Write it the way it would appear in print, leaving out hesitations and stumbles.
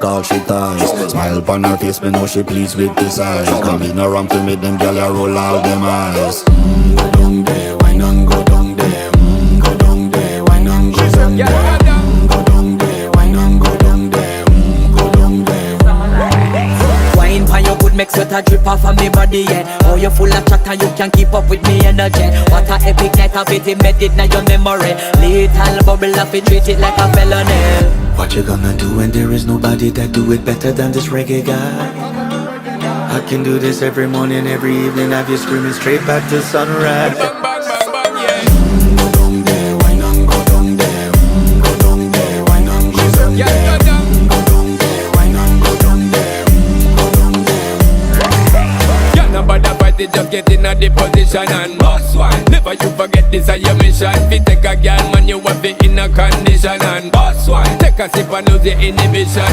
all she ties. Smile upon her face, me know she pleased with this eyes. Come in around to make them gyal a roll out them eyes. Go down there, why not go down there? Go down there, why not go down there? Go down there, why not go down there? Go down there. Wine pan your good make sweat a drip off of me body, yeah. Oh, you full of chatter, you can keep up with me energy. What a epic night of it, embedded in your memory. Little bubble up, it treat it like a felony. What you gonna do when there is nobody that do it better than this reggae guy? I can do this every morning, every evening, have you screaming straight back to sunrise. Go down there, why not go down there? Go down there, why not go down there? Go down there, why not go down there? Go down there. Yeah, nobody fight it, just get in a the position and boss one. Never you forget this is your mission. Fi take a girl, man, you have it in a condition and boss one. Take a sip and lose your inhibition.